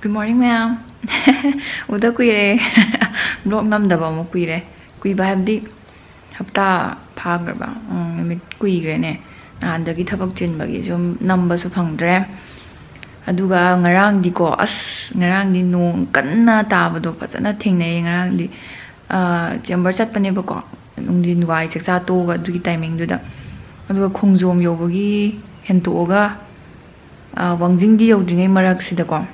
Good morning, ma'am. Udah kuire. Vlog namdaba mo kuire. Kui ba habdi hapta phagraba. Numit kuigre ne. Nahandagi thabak chinbagi sum namba su phangdre. Aduga ngarang di ko ngarang di nong kanna tabado phajana thingnai ngarang di chamber chatpane ba ko. Nungdi nuai chaksa to ga dugi timing duda. Aduga khongjom yobagi hentoga wangjing di yodringai marak sida ko.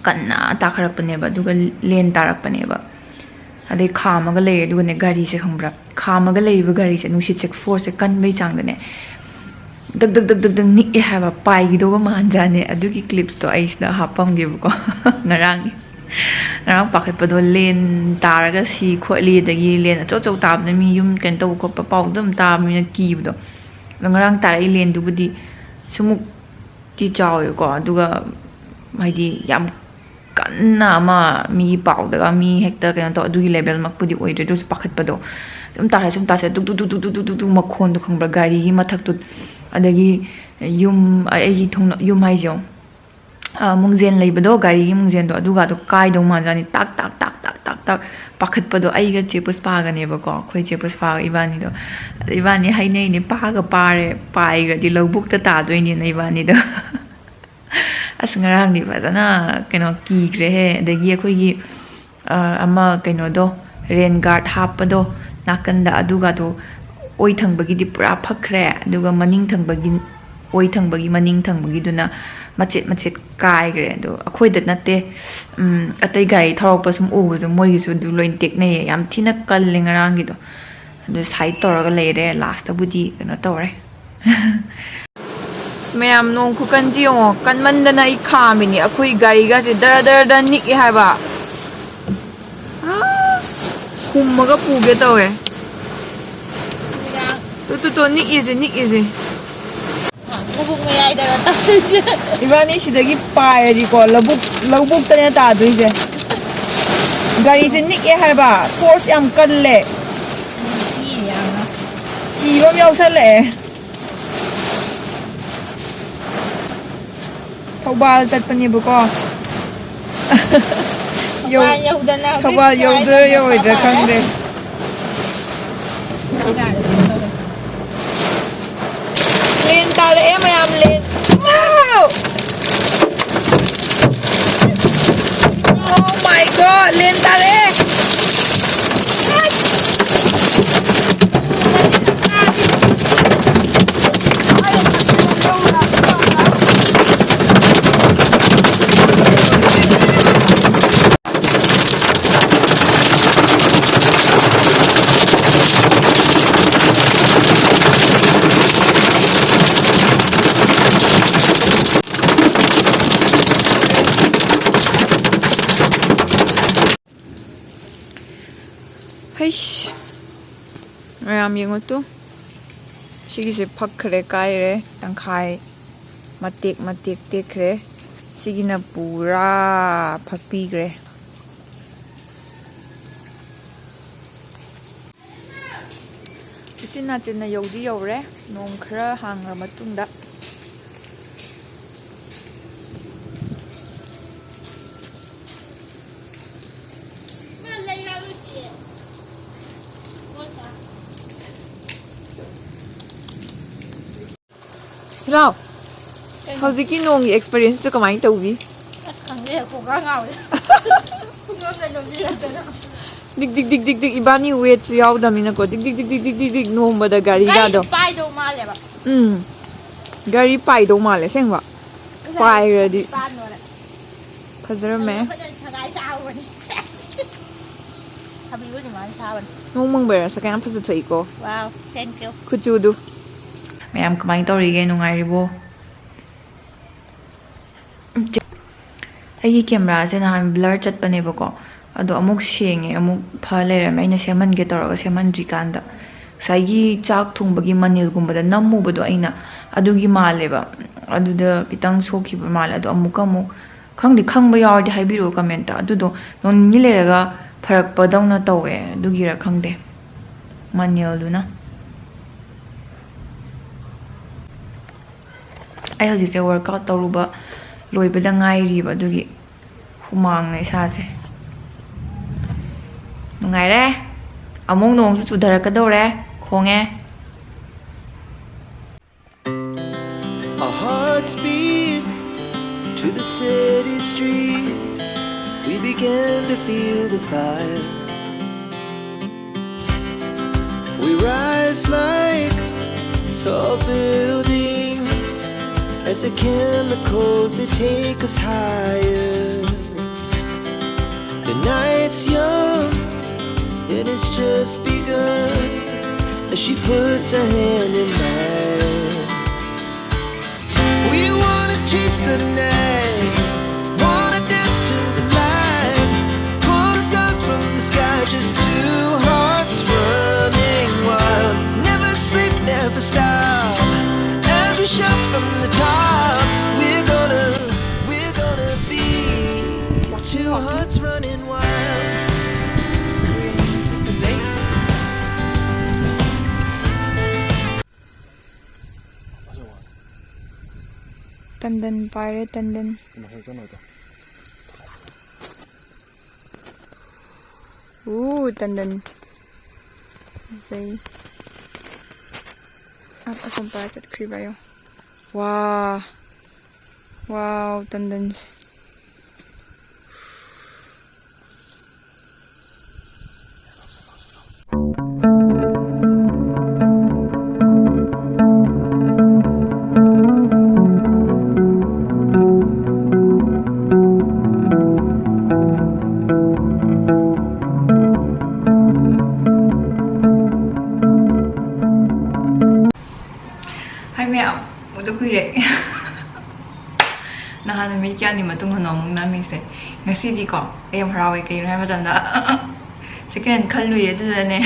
Kanna takarappaneba duga len tarappaneba adai khamaga lei duga ne gari se khambra khamaga leiba gari se nushi check force se kanbai changdane dag nik e haba pai gi doga manjane adugi clips to aisna hapam ge ko ngarang pakhet pado len taraga si kholi dagi len chau tabna mi yum ken to ko pau dum ta mi ki bdo ngarang tarai len dubudi sumuk ti chaw ko aduga haidi yam kanna ma mi pau daga mi hekta kan to adugi level makpudi oide dos pakhat pado dum ta se duk makhon du khongbra gari hi mathak tu adagi yum ai thong yum hai jo mungzen leibado gari hi mungzen do aduga do kai do ma jani tak pakhat pado ai ga che puspa ga ne ba ko khoi che puspa ibani do ibani hai nei ne pa ga pare pai ga di lobuk ta do ni nei ibani do ngarang di fazana keno kigre he adagi akhoi ama keno do rain guard hapado nakanda aduga do oi thangbagi di pura phakre aduga maning thangbagi oi thangbagi maning thangbagi duna machet kai gre do akhoi dat natte atai gai thorok pasum o zo moi gi su du loin tek nei yam thina kal ngarang gi do do side toraga leire last budi keno tore Ma'am, nong kukanji yo kan mandana I khami ni akhui gari ga se dar nik hai ba hummaga puge tawe to nik is Labuk mo yai dara ta ibani sidagi pai ri ko labuk tane ta dui je gari se nik hai ba force yam kalle ki bam yaw sale Thobal chatpani ba ko Thobal yauda khangde len tale mayam len oh my god len tale Heish, mayam yengo tu. Sigi se pakre kaire, tangkai matik tekre. Sigi na pura pakpigre. China yodi yore, nong khra hangra matunda. Hello. How's the nong experience to kamay tawbi? Dik ibani wait yaw damina ko dik nomba da gari ga do. Pai do male ba. Gari pai do male sengwa. Pai ra di. Phajara me. Habibu ni man sawan. Nong mangbera sa kaya phaju thoi ko. Wow, thank you. Kuchu du. Mayam kamay tawrige nungai ribo. Ai camera se na blur chatpane ba ko. Ado amuk senge amuk pha leram aina seman ge toraga seman jikanda saigi chak thungbagi manil gumbada nammu bado aina adugi maleba aduda kitang sokhi ba mal ado amuk khangdi khangba yawdi haibiro comment adudo non ni leraga pharak padawna tawe adugi ra khangde manil duna ai hoji se workout toruba loibada ngai ri ba adugi Humangna isase. Nungaire. Among nongsu chudarakadore. Khonge. Our hearts beat to the city streets. We began to feel the fire. We rise like tall buildings as the chemicals, they take us higher. The night's young and it's just begun as she puts her hand in mine. We wanna chase the night, wanna dance to the light, pull the stars from the sky, just two hearts running wild. Never sleep, never stop, as we shout from the top. We're gonna be two hearts running wild. Tandan pare tandan. Tandan. Zay. At asam pa chat kriba yo. Wow. Wow, tandan. Udah kuire. Nah, nami kya ni matung nong nami se. Ngasi di ko. Ayam harawe kay na matanda. Second kallu ye tu ne.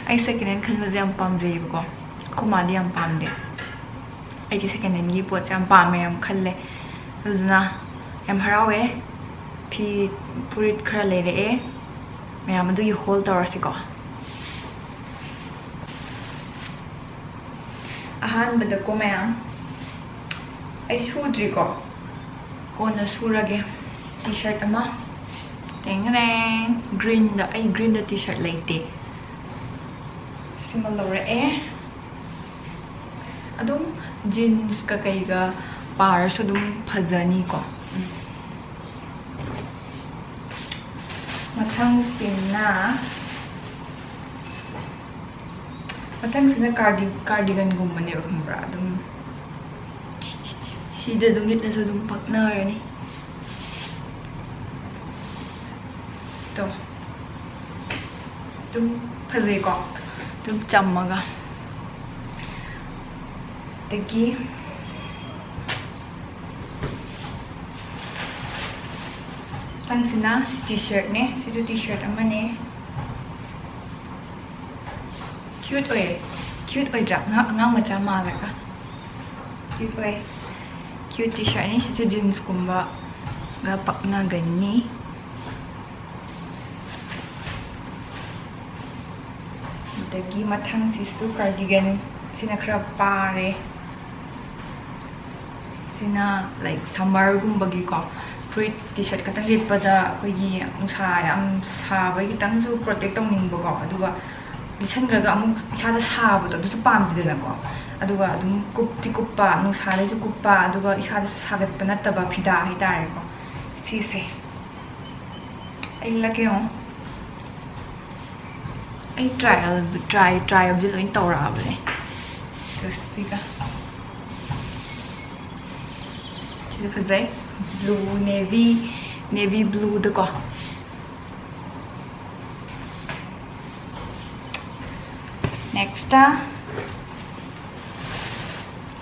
Ay second hand kallu jam pam je ko. Kuma di am pam de. Ay di second hand yi po jam pam me am khalle. Tu na am harawe phi purit khara le re. Me am du yi hold tower si ko. Ahanbada ko mayam ay sudri ko na surage t-shirt ama tengreng green da t-shirt laite simalore adum jeans ka kaiga par so dum phajani ko mathang sina cardigan gumma ne khambra dum sida dum nit na so dum pakna rani to dum phajai ko dum chammaga tagi tang sina t-shirt ne sisu t-shirt amane cute oi drap ngang macha ma ga cute t-shirt ni situ jeans kumba ga pakna ganni dagi mathang sisu cardigan sina khra pare sina like summer gumbagi ko fruit t-shirt katang lipada ko yi nusa yam sa bai kitang su protect tong ning bo ko aduga lisangraga amuk isada saabdo adusu pamdidana ko aduga adum kupti kuppa nusare ju kuppa aduga isada sagat panattaba phida hitare ko sise illa ke on ai try abdul in tawra abne justika kidu fazai blue navy blue de ko next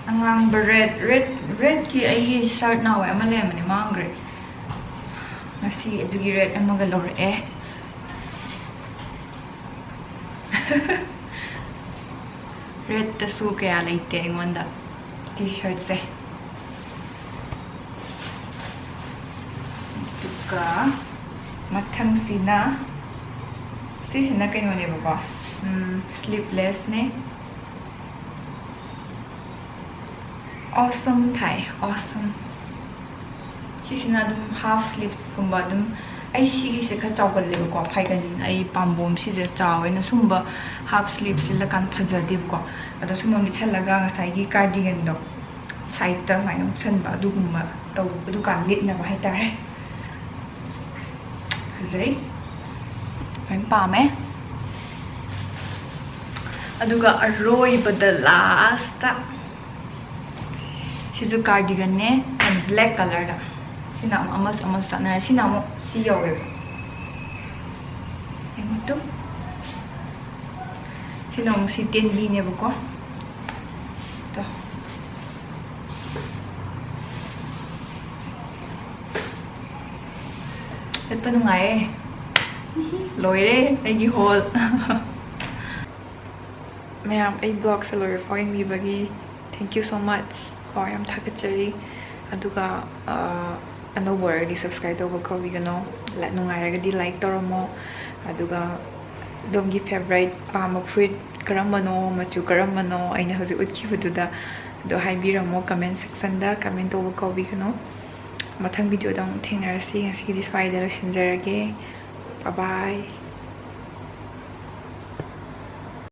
ang red ki ay shirt na wa amale mani mangre nasi adugi red ang magalor red tasu kaya laite ang wanda t-shirt se tuka mathang sina kayo ne ba sleeveless ne awesome Thai awesome Sisina dum half sleeves kumba dum ai sigi se kha chawgal le ko phaiganin ai pambom si je chawe na sumba half sleeves la kan phajadib ko ada sumam ni chalaga nga sai gi cardigan do side ta mai no chanba du gumma taw du kan lit na ba hai tare zai phai pa me aduga aroi bada last ta sizu cardigan ne and black color da sina amas sana sina mo si yawe ito sina mo si tenbi ne ko to ito pa nung ay loire ay gihol mayam ay blog sa loire for yung bibagi. Thank you so much for yung takachari aduga ano word di subscribe to ko bigano la nung ay di like toro mo aduga dom gi favorite pama fruit karamano machu karamano ay na hozi utki bududa do hai bira mo comment section da comment to ko bigano mathang video dong thengarasi ngasi di slide lo sinjarage bye bye